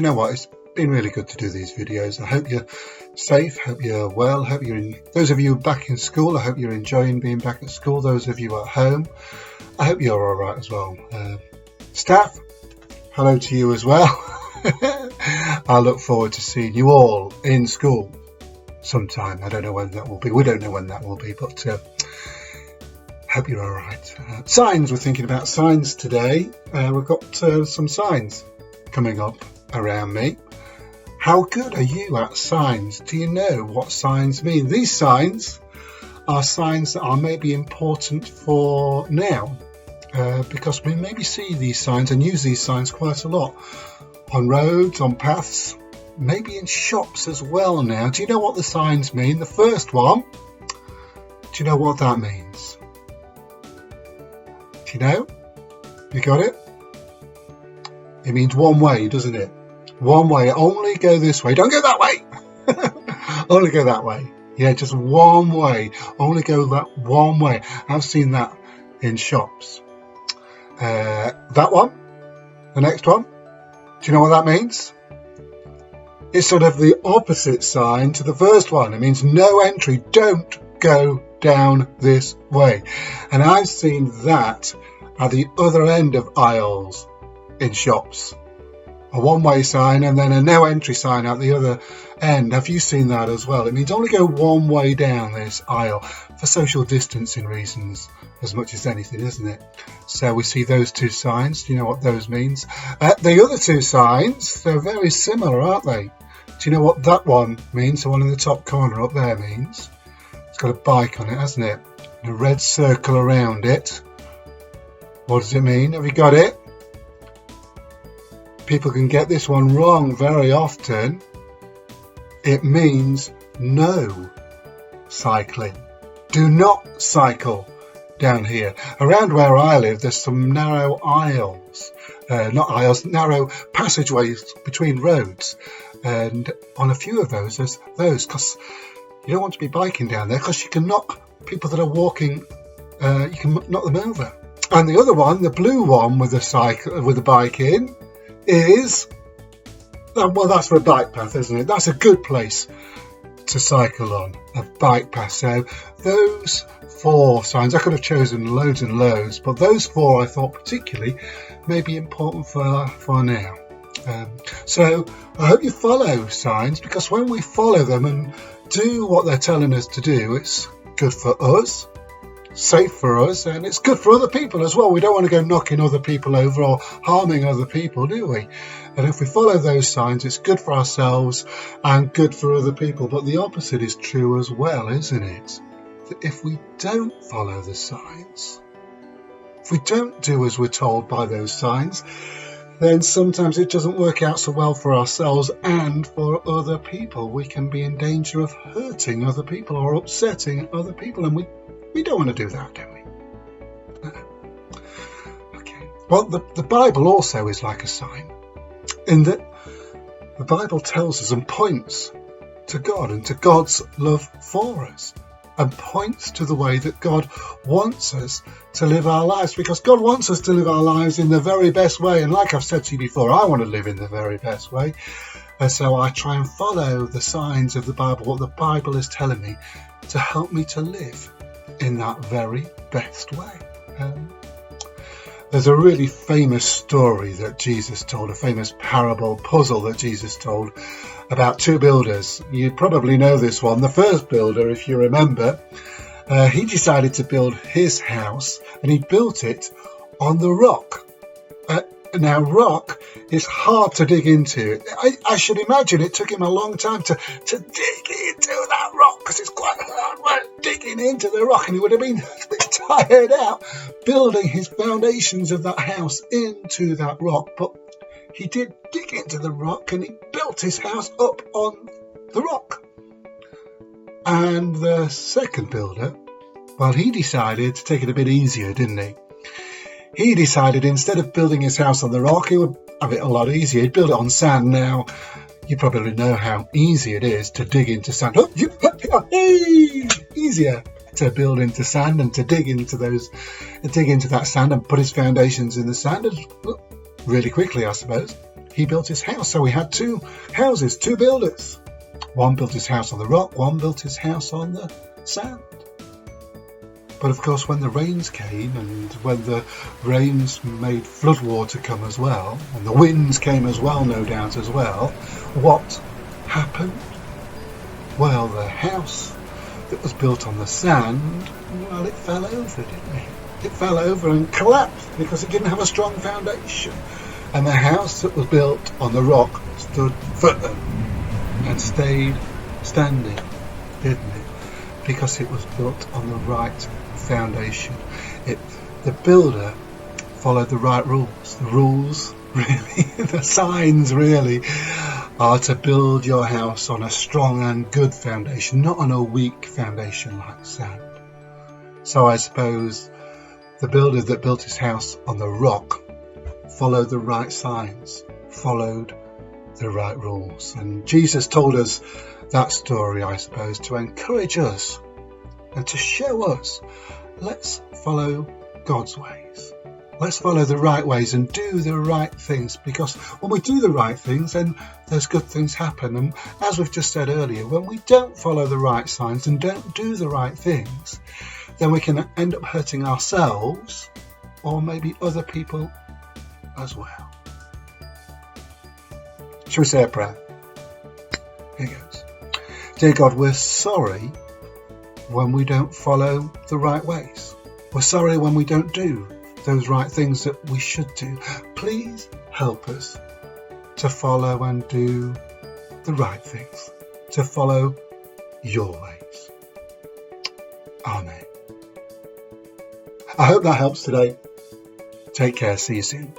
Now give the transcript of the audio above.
you know what? It's been really good to do these videos. I hope you're safe, hope you're well, hope those of you back in school, I hope you're enjoying being back at school. Those of you at home, I hope you're all right as well. Staff, hello to you as well. I look forward to seeing you all in school sometime. I don't know when that will be. We don't know when that will be, but hope you're all right. Signs, we're thinking about signs today. We've got some signs coming up around me. How good are you at signs? Do you know what signs mean? These signs are signs that are maybe important for now, because we maybe see these signs and use these signs quite a lot on roads, on paths, maybe in shops as well now. Do you know what the signs mean? The first one, do you know what that means? Do you know? You got it? It means one way, doesn't it? One way, only go this way. Don't go that way. Only go that way. Yeah, just one way. Only go that one way. I've seen that in shops. That one. The next one. Do you know what that means? It's sort of the opposite sign to the first one. It means no entry. Don't go down this way. And I've seen that at the other end of aisles in shops. A one-way sign and then a no entry sign at the other end. Have you seen that as well? It means only go one way down this aisle for social distancing reasons as much as anything, isn't it? So we see those two signs. Do you know what those means? The other two signs, they're very similar, aren't they? Do you know what that one means? The one in the top corner up there means? It's got a bike on it, hasn't it? And a red circle around it. What does it mean? Have you got it? People can get this one wrong very often. It means no cycling. Do not cycle down here. Around where I live, there's some narrow narrow passageways between roads. And on a few of those, there's those, because you don't want to be biking down there, because you can knock people that are walking, you can knock them over. And the other one, the blue one with the bike in, is, well, that's for a bike path, isn't it? That's a good place to cycle on, a bike path. So those four signs, I could have chosen loads and loads, but those four I thought particularly may be important for now. So I hope you follow signs, because when we follow them and do what they're telling us to do, it's good for us, safe for us, and it's good for other people as well. We don't want to go knocking other people over or harming other people, do we? And if we follow those signs, it's good for ourselves and good for other people. But the opposite is true as well, isn't it? That if we don't follow the signs, if we don't do as we're told by those signs, then sometimes it doesn't work out so well for ourselves and for other people. We can be in danger of hurting other people or upsetting other people, and we don't want to do that, do we? Okay. Well, the Bible also is like a sign, in that the Bible tells us and points to God and to God's love for us, and points to the way that God wants us to live our lives, because God wants us to live our lives in the very best way. And like I've said to you before, I want to live in the very best way. And so I try and follow the signs of the Bible, what the Bible is telling me, to help me to live in that very best way. There's a really famous story that Jesus told, a famous parable puzzle that Jesus told about two builders. You probably know this one. The first builder, if you remember, he decided to build his house, and he built it on the rock. Now, rock is hard to dig into. I should imagine it took him a long time to dig into that rock, because it's quite hard work digging into the rock, and he would have been tired out building his foundations of that house into that rock. But he did dig into the rock, and he built his house up on the rock. And the second builder, well, he decided to take it a bit easier, didn't he? He decided instead of building his house on the rock, he would have it a lot easier. He'd build it on sand. Now, you probably know how easy it is to dig into sand. Easier to build into sand and to dig into that sand and put his foundations in the sand really quickly, I suppose. he built his house. So he had two houses, two builders. One built his house on the rock, one built his house on the sand. But of course, when the rains came, and when the rains made floodwater come as well, and the winds came as well, no doubt as well, what happened? Well, the house that was built on the sand, well, it fell over, didn't it? It fell over and collapsed because it didn't have a strong foundation. And the house that was built on the rock stood firm and stayed standing, didn't it? Because it was built on the right foundation. The builder followed the right rules. The rules, really, the signs really, are to build your house on a strong and good foundation, not on a weak foundation like sand. So I suppose the builder that built his house on the rock followed the right signs, followed the right rules. And Jesus told us that story, I suppose, to encourage us and to show us, let's follow God's ways. Let's follow the right ways and do the right things, because when we do the right things, then those good things happen. And as we've just said earlier, when we don't follow the right signs and don't do the right things, then we can end up hurting ourselves or maybe other people as well. Shall we say a prayer? Here goes. Dear God, we're sorry when we don't follow the right ways. We're sorry when we don't do those right things that we should do. Please help us to follow and do the right things, to follow your ways. Amen. I hope that helps today. Take care. See you soon.